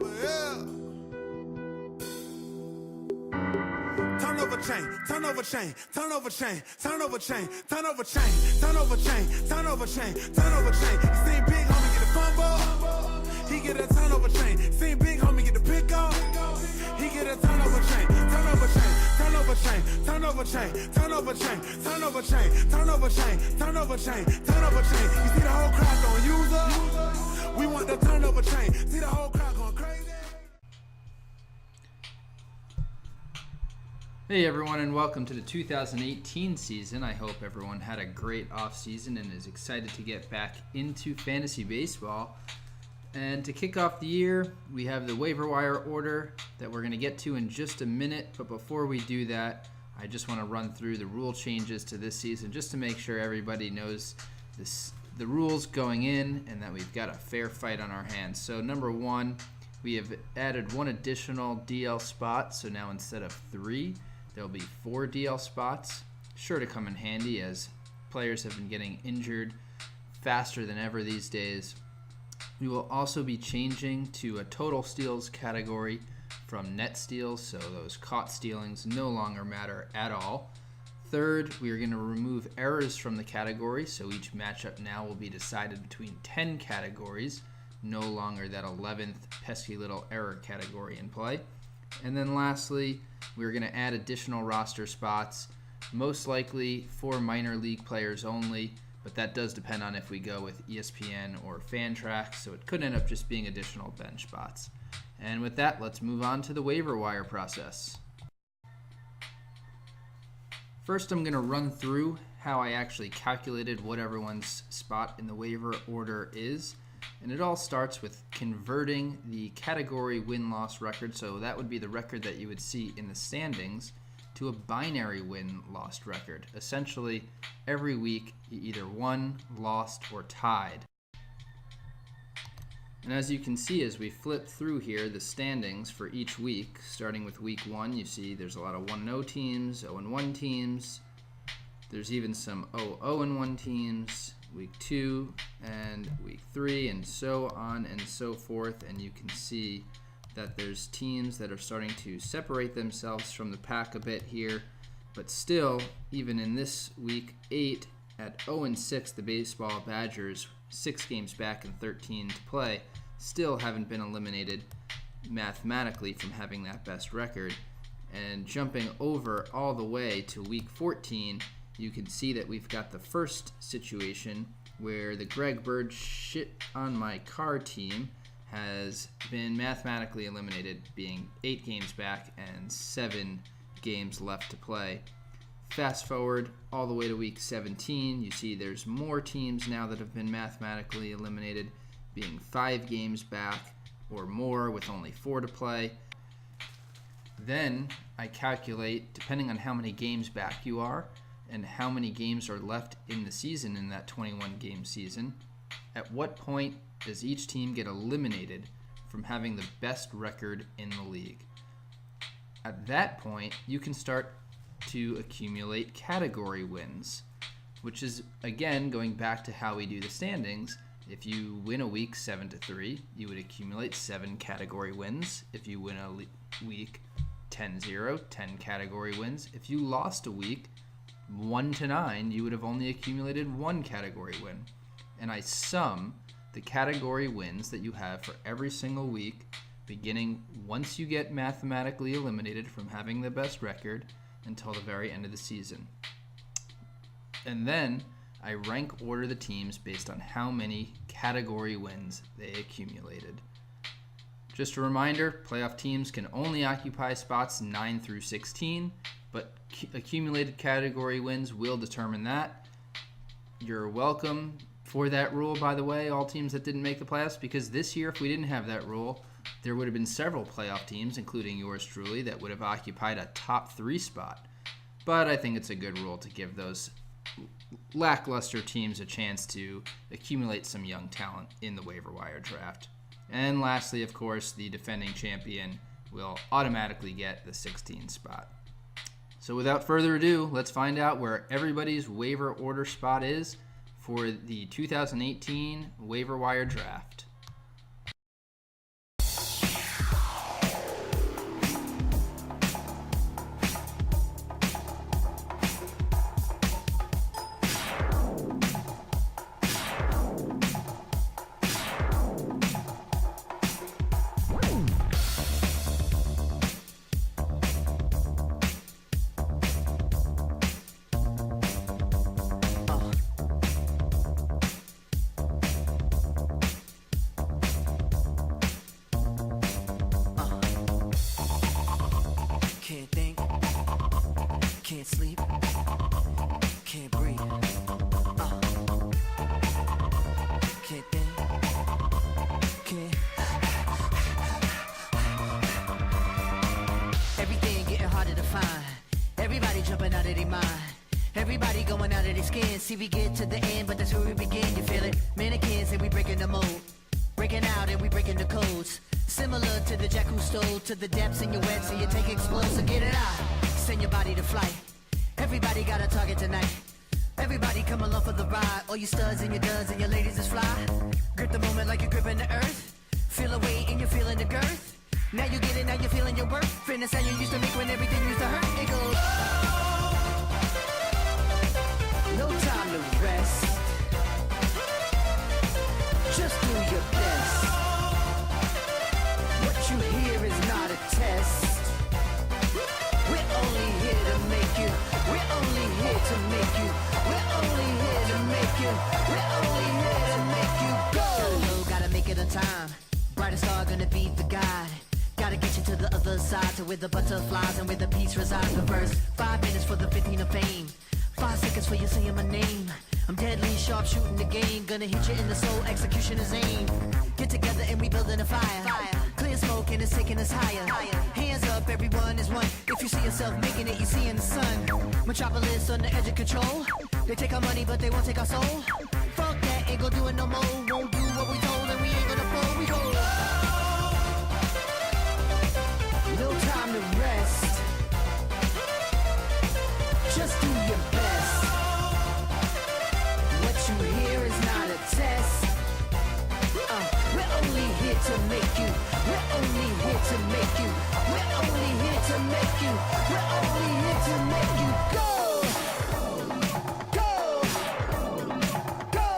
over, yeah. Turnover chain, turnover chain, turnover chain, turnover chain, turnover chain, turnover chain, turnover chain, turnover chain. You seen big homie get a fumble, he get a turnover chain. Seen big homie get the pick up, he get a turnover chain, turnover chain, turnover chain, turnover chain, turnover chain, turnover chain, turnover chain, turnover chain, turnover chain. You see the whole crowd going user, we want the turnover chain. See the whole crowd going crazy. Hey everyone, and welcome to the 2018 season. I hope everyone had a great offseason and is excited to get back into fantasy baseball. And to kick off the year, we have the waiver wire order that we're going to get to in just a minute. But before we do that, I just want to run through the rule changes to this season just to make sure everybody knows the rules going in and that we've got a fair fight on our hands. So number one, we have added one additional DL spot. So now instead of 3, there'll be 4 DL spots. Sure to come in handy as players have been getting injured faster than ever these days. We will also be changing to a total steals category from net steals, so those caught stealings no longer matter at all. Third, we are going to remove errors from the category, so each matchup now will be decided between 10 categories, no longer that 11th pesky little error category in play. And then lastly, we're going to add additional roster spots, most likely for minor league players only, but that does depend on if we go with ESPN or Fantrax, so it could end up just being additional bench spots. And with that, let's move on to the waiver wire process. First, I'm going to run through how I actually calculated what everyone's spot in the waiver order is. And it all starts with converting the category win-loss record, so that would be the record that you would see in the standings, to a binary win-loss record. Essentially, every week you either won, lost, or tied. And as you can see as we flip through here the standings for each week, starting with week 1, you see there's a lot of 1-0 teams, 0-1 teams. There's even some 0-0-1 teams, week 2 and week 3, and so on and so forth. And you can see that there's teams that are starting to separate themselves from the pack a bit here, but still, even in this week 8 at 0-6, the baseball Badgers, 6 games back and 13 to play, still haven't been eliminated mathematically from having that best record. And jumping over all the way to week 14, you can see that we've got the first situation where the Greg Bird shit on my car team has been mathematically eliminated, being 8 games back and 7 games left to play. Fast forward all the way to week 17, you see there's more teams now that have been mathematically eliminated, being 5 games back or more with only 4 to play. Then I calculate, depending on how many games back you are and how many games are left in the season in that 21-game season, at what point does each team get eliminated from having the best record in the league. At that point, you can start to accumulate category wins, which is, again, going back to how we do the standings. If you win a week 7-3, you would accumulate 7 category wins. If you win a week 10-0, 10 category wins. If you lost a week 1-9, you would have only accumulated 1 category win. And I sum the category wins that you have for every single week, beginning once you get mathematically eliminated from having the best record until the very end of the season. And then I rank order the teams based on how many category wins they accumulated. Just a reminder, playoff teams can only occupy spots 9 through 16, but accumulated category wins will determine that. You're welcome for that rule, by the way, all teams that didn't make the playoffs, because this year, if we didn't have that rule, there would have been several playoff teams, including yours truly, that would have occupied a top 3 spot. But I think it's a good rule to give those lackluster teams a chance to accumulate some young talent in the waiver wire draft. And lastly, of course, the defending champion will automatically get the 16th spot. So without further ado, let's find out where everybody's waiver order spot is for the 2018 waiver wire draft. Everybody going out of their skin. See, we get to the end, but that's where we begin. You feel it? Mannequins and we breaking the mold. Breaking out and we breaking the codes. Similar to the jack who stole to the depths in your wet, so you take explosive, so get it out. Send your body to flight. Everybody got a target tonight. Everybody come along for the ride. All you studs and your duds and your ladies is fly. Grip the moment like you're gripping the earth. Feel a weight and you're feeling the girth. Now you get it, now you're feeling your worth. Fitness how you used to make when everything used to hurt. It goes. No time to rest. Just do your best. What you hear is not a test. We're only here to make you. We're only here to make you. We're only here to make you. We're only here to make you go. Gotta make it on time. Brightest star gonna be the guide. Gotta get you to the other side, to where the butterflies and where the peace resides. The verse, 5 minutes for the 15 of fame. 5 seconds for you saying my name. I'm deadly sharp shooting the game. Gonna hit you in the soul, execution is aim. Get together and we building a fire. Clear smoke and it's taking us higher. Hands up, everyone is one. If you see yourself making it, you see in the sun. Metropolis on the edge of control. They take our money, but they won't take our soul. Fuck that, ain't gonna do it no more. Won't do what we told and we ain't gonna fold. We go. No time to rest. Just do your best. What you hear is not a test. We're only here to make you. We're only here to make you. We're only here to make you. We're only here to make you go. Go. Go.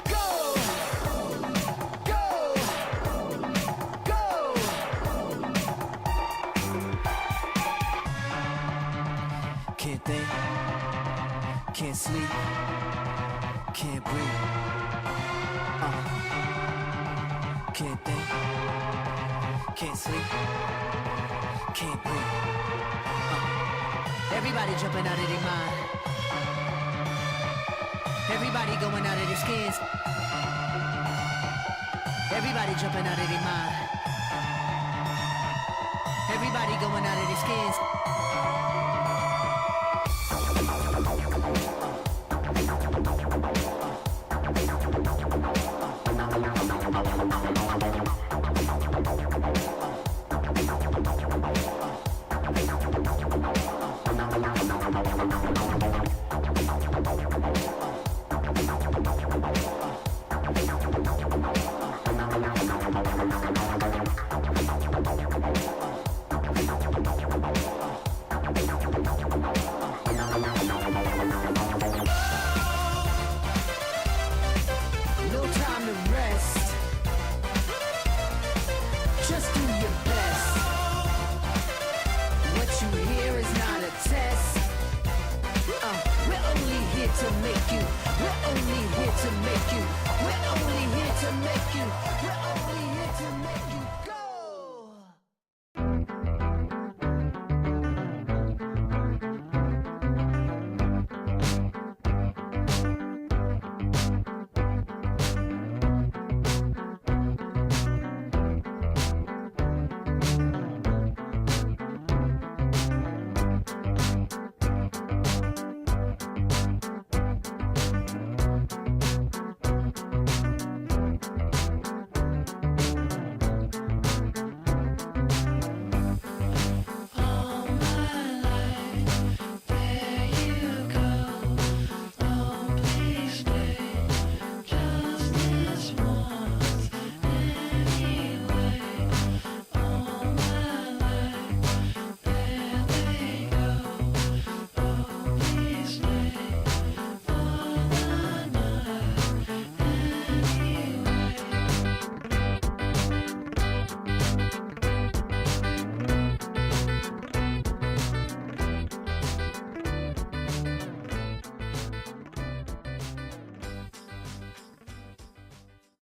Go. Go. Go. Can't think, can't sleep, can't breathe. Can't think, can't sleep, can't breathe. Everybody jumping out of their mind. Everybody going out of their skins. Everybody jumping out of their mind. Everybody going out of their skins. No time to rest. Just do your best. What you hear is not a test. We're only here to make you. We're only here to make you. We're only here to make you. We're only here to make you go.